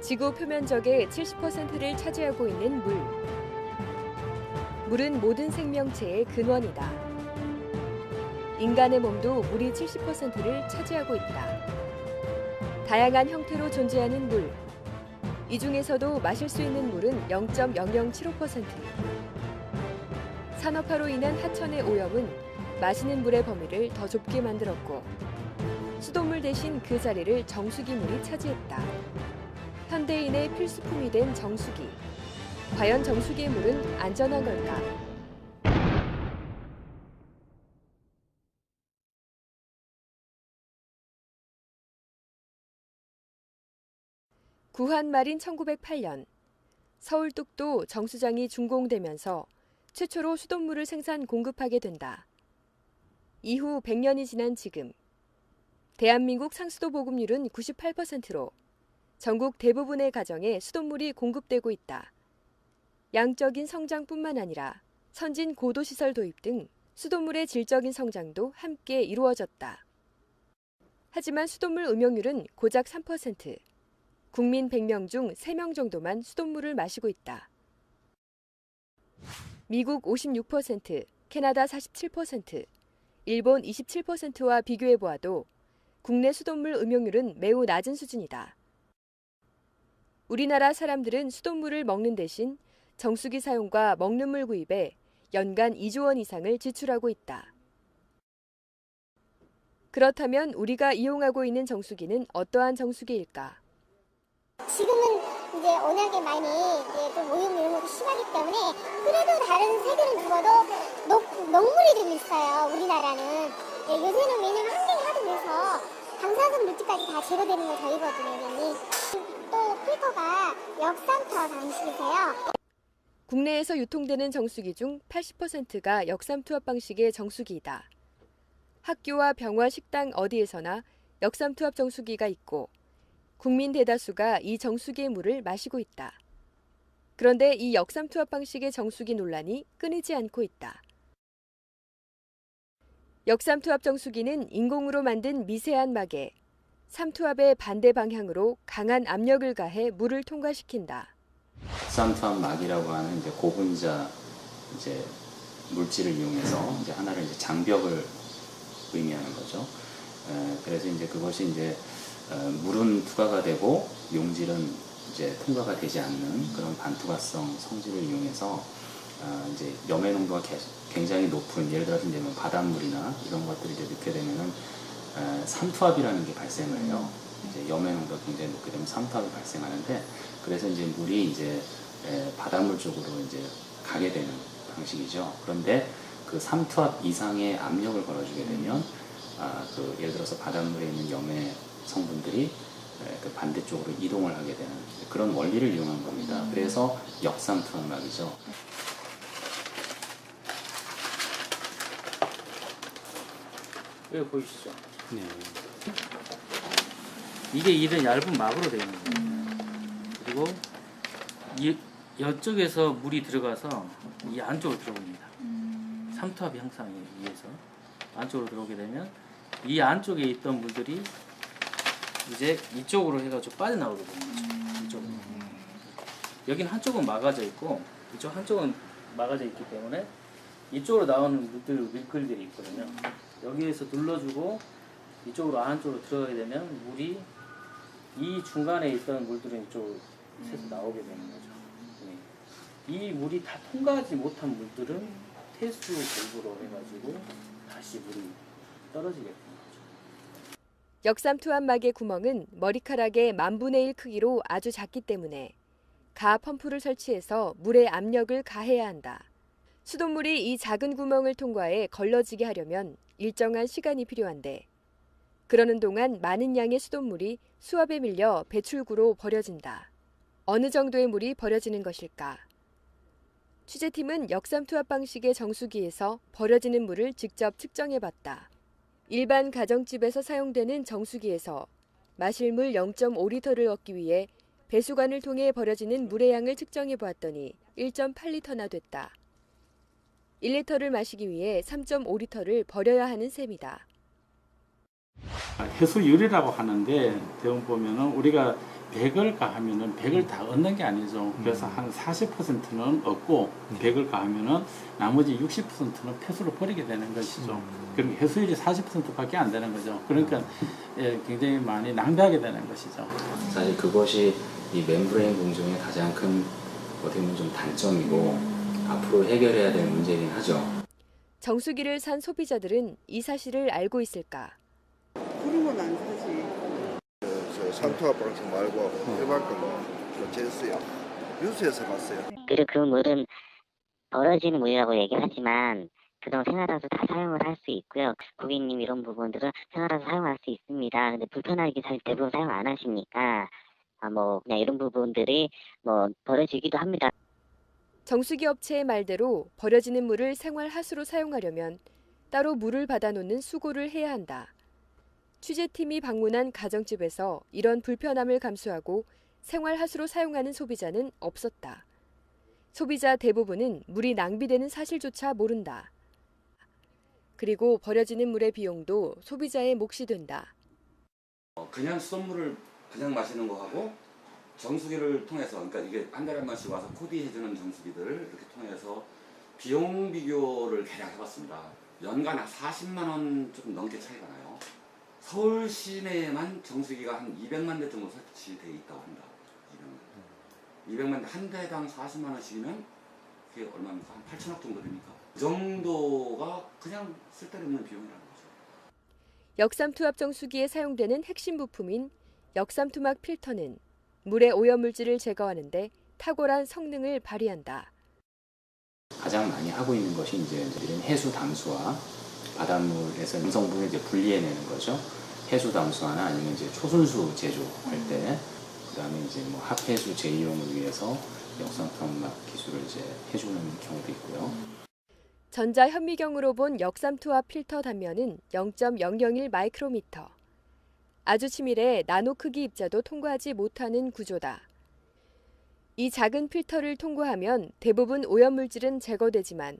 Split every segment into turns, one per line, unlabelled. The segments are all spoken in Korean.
지구 표면적의 70%를 차지하고 있는 물. 물은 모든 생명체의 근원이다. 인간의 몸도 물이 70%를 차지하고 있다. 다양한 형태로 존재하는 물. 이 중에서도 마실 수 있는 물은 0.0075%. 산업화로 인한 하천의 오염은 마시는 물의 범위를 더 좁게 만들었고, 수돗물 대신 그 자리를 정수기물이 차지했다. 현대인의 필수품이 된 정수기. 과연 정수기의 물은 안전한 걸까? 구한 말인 1908년, 서울 뚝도 정수장이 준공되면서 최초로 수돗물을 생산 공급하게 된다. 이후 100년이 지난 지금, 대한민국 상수도 보급률은 98%로 전국 대부분의 가정에 수돗물이 공급되고 있다. 양적인 성장뿐만 아니라 선진 고도시설 도입 등 수돗물의 질적인 성장도 함께 이루어졌다. 하지만 수돗물 음용률은 고작 3%. 국민 100명 중 3명 정도만 수돗물을 마시고 있다. 미국 56%, 캐나다 47%, 일본 27%와 비교해보아도 국내 수돗물 음용률은 매우 낮은 수준이다. 우리나라 사람들은 수돗물을 먹는 대신 정수기 사용과 먹는 물 구입에 연간 2조 원 이상을 지출하고 있다. 그렇다면 우리가 이용하고 있는 정수기는 어떠한 정수기일까?
지금은 이제 워낙에 많이 좀 오염 이런 것도 심하기 때문에 그래도 다른 세계는 죽어도 녹물이 좀 있어요. 우리나라는. 요새는 왜냐면 환경이 하도 그래서 방사선 물질까지 다 제거되는 걸 저희거든요. 왜냐면 또 필터가 역삼투압 방식이세요.
국내에서 유통되는 정수기 중 80%가 역삼투압 방식의 정수기이다. 학교와 병원, 식당 어디에서나 역삼투압 정수기가 있고 국민 대다수가 이 정수기의 물을 마시고 있다. 그런데 이 역삼투압 방식의 정수기 논란이 끊이지 않고 있다. 역삼투압 정수기는 인공으로 만든 미세한 막에 삼투압의 반대 방향으로 강한 압력을 가해 물을 통과시킨다.
역삼투압 막이라고 하는 이제 고분자 이제 물질을 이용해서 이제 하나를 이제 장벽을 의미하는 거죠. 그래서 이제 그것이 이제 물은 투과가 되고 용질은 이제 통과가 되지 않는 그런 반투과성 성질을 이용해서 이제 염해 농도가 굉장히 높은, 예를 들어서 이제 뭐 바닷물이나 이런 것들이 이제 넣게 되면은 삼투압이라는 게 발생을 해요. 이제 염해 농도가 굉장히 높게 되면 삼투압이 발생하는데, 그래서 이제 물이 이제 바닷물 쪽으로 이제 가게 되는 방식이죠. 그런데 그 삼투압 이상의 압력을 걸어주게 되면 그 예를 들어서 바닷물에 있는 염해 성분들이 그 반대쪽으로 이동을 하게 되는 그런 원리를 이용한 겁니다. 그래서 역삼투압막이죠.
여기 보이시죠?
네.
이게 이런 얇은 막으로 되어 있는 거예요. 그리고 이쪽에서 물이 들어가서 이 안쪽으로 들어옵니다. 삼투압 형상에 의해서 안쪽으로 들어오게 되면 이 안쪽에 있던 물들이 이제 이쪽으로 해가지고 빠져나오게 되는 거죠. 이쪽으로. 여기는 한쪽은 막아져 있고 이쪽 한쪽은 막아져 있기 때문에 이쪽으로 나오는 물들이 있거든요. 여기에서 눌러주고 이쪽으로 안쪽으로 들어가게 되면 물이 이 중간에 있던 물들은 이쪽으로 새서 나오게 되는 거죠. 이 물이 다 통과하지 못한 물들은 폐수 결부로 해가지고 다시 물이 떨어지게 되는 거죠.
역삼투압막의 구멍은 머리카락의 10,000분의 1 크기로 아주 작기 때문에 가 펌프를 설치해서 물의 압력을 가해야 한다. 수돗물이 이 작은 구멍을 통과해 걸러지게 하려면 일정한 시간이 필요한데, 그러는 동안 많은 양의 수돗물이 수압에 밀려 배출구로 버려진다. 어느 정도의 물이 버려지는 것일까? 취재팀은 역삼투압 방식의 정수기에서 버려지는 물을 직접 측정해봤다. 일반 가정집에서 사용되는 정수기에서 마실 물 0.5리터를 얻기 위해 배수관을 통해 버려지는 물의 양을 측정해보았더니 1.8리터나 됐다. 1리터를 마시기 위해 3.5리터를 버려야 하는 셈이다.
해수유리라고 하는데 대부분 보면은 우리가 100을 가하면은 100을 다 얻는 게 아니죠. 그래서 한 40%는 얻고 100을 가하면은 나머지 60%는 폐수로 버리게 되는 것이죠. 그럼 해수율이 40%밖에 안 되는 거죠. 그러니까 예, 굉장히 많이 낭비하게 되는 것이죠.
사실 그것이 이 멤브레인 공정의 가장 큰 어떻게 보면 좀 단점이고 앞으로 해결해야 될 문제이긴 하죠.
정수기를 산 소비자들은 이 사실을 알고 있을까?
그런 건 안 사지.
저 산투압 방식 말고 일반 거는 제스요. 뉴스에서 봤어요.
그리고 그 물은 벌어지는 물이라고 얘기하지만 그동안 생활하면서 다 사용을 할 수 있고요. 고객님 이런 부분들은 생활하면서 사용할 수 있습니다. 근데 불편하게 대부분 사용 안 하시니까 뭐 그냥 이런 부분들이 뭐 벌어지기도 합니다.
정수기 업체의 말대로 버려지는 물을 생활 하수로 사용하려면 따로 물을 받아놓는 수고를 해야 한다. 취재팀이 방문한 가정집에서 이런 불편함을 감수하고 생활 하수로 사용하는 소비자는 없었다. 소비자 대부분은 물이 낭비되는 사실조차 모른다. 그리고 버려지는 물의 비용도 소비자의 몫이 된다.
그냥 수돗물을 그냥 마시는 거하고 정수기를 통해서, 그러니까 이게 한 달에 한 번씩 와서 코디해주는 정수기들을 이렇게 통해서 비용 비교를 대략 해봤습니다. 연간 한 40만 원 조금 넘게 차이가 나요. 서울 시내에만 정수기가 한 200만 대 정도 설치되어 있다고 합니다. 200만 대, 한 대당 40만 원씩이면 그게 얼마입니까? 한 8천억 정도 됩니까? 그 정도가 그냥 쓸데없는 비용이라는 거죠.
역삼투압 정수기에 사용되는 핵심 부품인 역삼투막 필터는 물의 오염물질을 제거하는데 탁월한 성능을 발휘한다.
가장 많이 하고 있는 것이 이제 이런 해수 담수화, 바닷물에서 음성분을 이제 분리해내는 거죠. 해수 담수화나 아니면 이제 초순수 제조할 때, 그다음에 이제 뭐 합해수 재이용을 위해서 역삼투압 기술을 이제 해주는 경우도 있고요.
전자 현미경으로 본 역삼투압 필터 단면은 0.001 마이크로미터. 아주 치밀해 나노 크기 입자도 통과하지 못하는 구조다. 이 작은 필터를 통과하면 대부분 오염물질은 제거되지만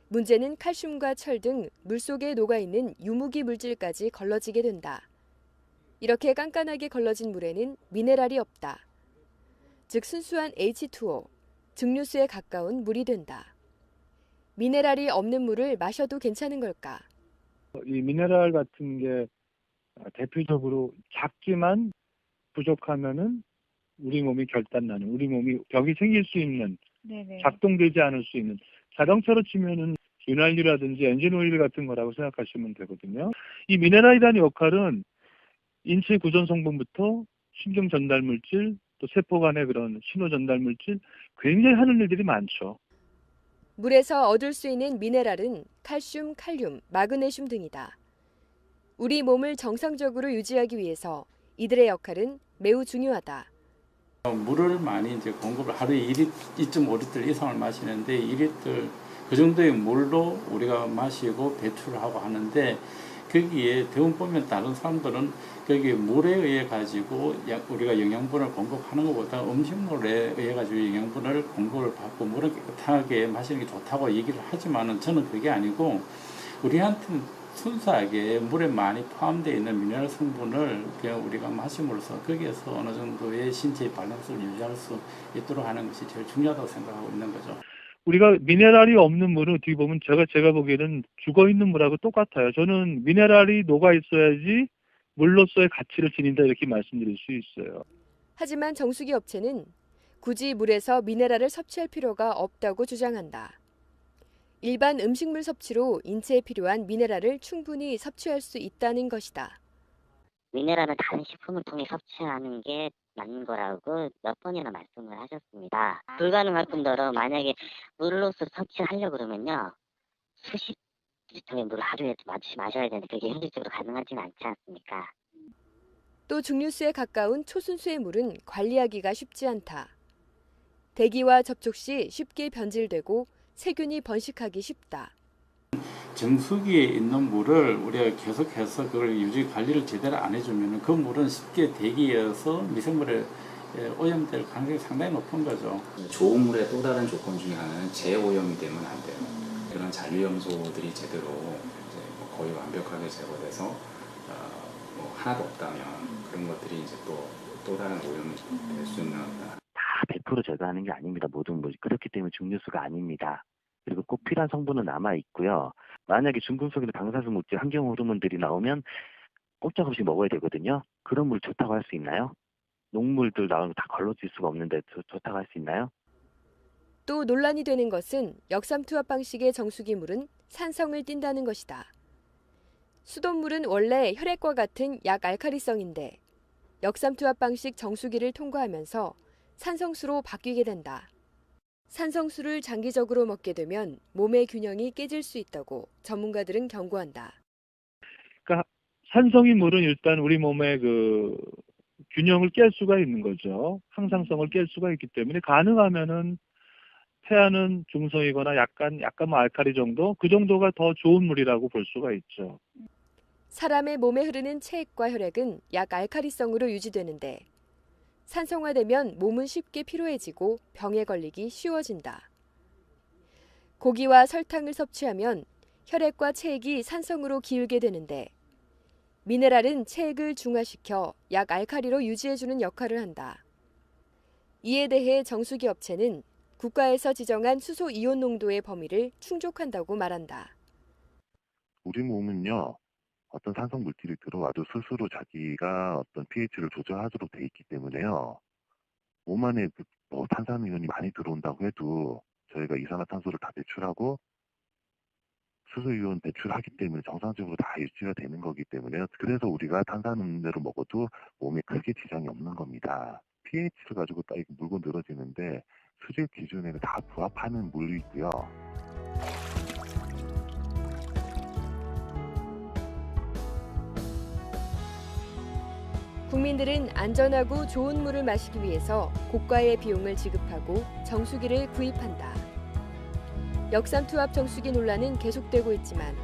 문제는 칼슘과 철 등 물속에 녹아있는 유무기 물질까지 걸러지게 된다. 이렇게 깐깐하게 걸러진 물에는 미네랄이 없다. 즉 순수한 H2O, 증류수에 가까운 물이 된다. 미네랄이 없는 물을 마셔도 괜찮은 걸까?
이 미네랄 같은 게 대표적으로 작지만 부족하면은 우리 몸이 결단나는, 우리 몸이 벽이 생길 수 있는, 작동되지 않을 수 있는, 자동차로 치면은 윤활유라든지 엔진 오일 같은 거라고 생각하시면 되거든요. 이 미네랄이라는 역할은 인체 구전 성분부터 신경 전달 물질, 또 세포 간의 그런 신호 전달 물질, 굉장히 하는 일들이 많죠.
물에서 얻을 수 있는 미네랄은 칼슘, 칼륨, 마그네슘 등이다. 우리 몸을 정상적으로 유지하기 위해서 이들의 역할은 매우 중요하다.
물을 많이 이제 공급을 하루에 2.5리터 이상을 마시는데 2리터 그 정도의 물로 우리가 마시고 배출을 하고 하는데 거기에 대부분 보면 다른 사람들은 거기 물에 의해 가지고 우리가 영양분을 공급하는 것보다 음식물에 의해 가지고 영양분을 공급을 받고 물을 깨끗하게 마시는 게 좋다고 얘기를 하지만은 저는 그게 아니고 우리한테는 순수하게 물에 많이 포함되어 있는 미네랄 성분을 그냥 우리가 마심으로써 거기에서 어느 정도의 신체의 밸런스를 유지할 수 있도록 하는 것이 제일 중요하다고 생각하고 있는 거죠.
우리가 미네랄이 없는 물은 어떻게 보면 제가 보기에는 죽어있는 물하고 똑같아요. 저는 미네랄이 녹아있어야지 물로서의 가치를 지닌다 이렇게 말씀드릴 수 있어요.
하지만 정수기 업체는 굳이 물에서 미네랄을 섭취할 필요가 없다고 주장한다. 일반 음식물 섭취로 인체에 필요한 미네랄을 충분히 섭취할 수 있다는 것이다.
미네랄은 다른 식품을 통해 섭취하는 게 맞는 거라고 몇 번이나 말씀을 하셨습니다. 불가능할 뿐더러 만약에 물로서 섭취하려고 그러면요. 수십 리터의 물을 하루에 마셔야 되는데 그게 현실적으로 가능하지는 않지 않습니까?
또 증류수에 가까운 초순수의 물은 관리하기가 쉽지 않다. 대기와 접촉 시 쉽게 변질되고 세균이 번식하기 쉽다.
정수기에 있는 물을 우리가 계속해서 그걸 유지 관리를 제대로 안 해주면 그 물은 쉽게 대기에서 미생물에 오염될 가능성이 상당히 높은 거죠.
좋은 물의 또 다른 조건 중에 하나는 재오염이 되면 안 돼요. 그런 잔류염소들이 제대로 이제 뭐 거의 완벽하게 제거돼서 뭐 하나도 없다면 그런 것들이 이제 또 또 다른 오염이 될 수 있는
다 100% 제거하는 게 아닙니다. 모든 물. 그렇기 때문에 중류수가 아닙니다. 그리고 꼭 필요한 성분은 남아 있고요. 만약에 중금속이나 방사수 물질, 환경 호르몬들이 나오면 꼼짝없이 먹어야 되거든요. 그런 물 좋다고 할 수 있나요? 녹물들 나오면 다 걸러질 수가 없는데 좋다고 할 수 있나요?
또 논란이 되는 것은 역삼투압 방식의 정수기 물은 산성을 띈다는 것이다. 수돗물은 원래 혈액과 같은 약알칼리성인데 역삼투압 방식 정수기를 통과하면서 산성수로 바뀌게 된다. 산성수를 장기적으로 먹게 되면 몸의 균형이 깨질 수 있다고 전문가들은 경고한다.
그러니까 산성인 물은 일단 우리 몸의 그 균형을 깰 수가 있는 거죠. 항상성을 깰 수가 있기 때문에 가능하면은 태아는 중성이거나 약간 알칼리 정도, 그 정도가 더 좋은 물이라고 볼 수가 있죠.
사람의 몸에 흐르는 체액과 혈액은 약알칼리성으로 유지되는데 산성화되면 몸은 쉽게 피로해지고 병에 걸리기 쉬워진다. 고기와 설탕을 섭취하면 혈액과 체액이 산성으로 기울게 되는데 미네랄은 체액을 중화시켜 약알칼리로 유지해주는 역할을 한다. 이에 대해 정수기 업체는 국가에서 지정한 수소 이온 농도의 범위를 충족한다고 말한다.
우리 몸은요, 어떤 산성 물질이 들어와도 스스로 자기가 어떤 pH를 조절하도록 돼 있기 때문에요. 몸 안에 탄산이온이 많이 들어온다고 해도 저희가 이산화탄소를 다 배출하고 수소이온 배출하기 때문에 정상적으로 다 유지가 되는 거기 때문에요. 그래서 우리가 탄산음료를 먹어도 몸에 크게 지장이 없는 겁니다. pH를 가지고 딱 물고 늘어지는데 수질 기준에는 다 부합하는 물이고요.
국민들은 안전하고 좋은 물을 마시기 위해서 고가의 비용을 지급하고 정수기를 구입한다. 역삼투압 정수기 논란은 계속되고 있지만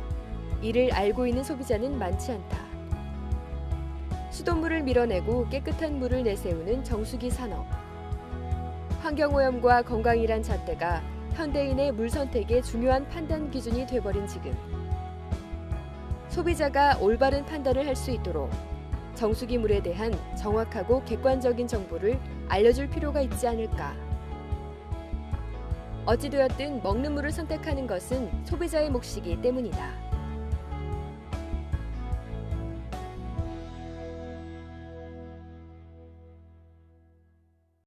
이를 알고 있는 소비자는 많지 않다. 수돗물을 밀어내고 깨끗한 물을 내세우는 정수기 산업. 환경오염과 건강이란 잣대가 현대인의 물 선택의 중요한 판단 기준이 돼버린 지금. 소비자가 올바른 판단을 할 수 있도록 정수기 물에 대한 정확하고 객관적인 정보를 알려줄 필요가 있지 않을까. 어찌되었든 먹는 물을 선택하는 것은 소비자의 몫이기 때문이다.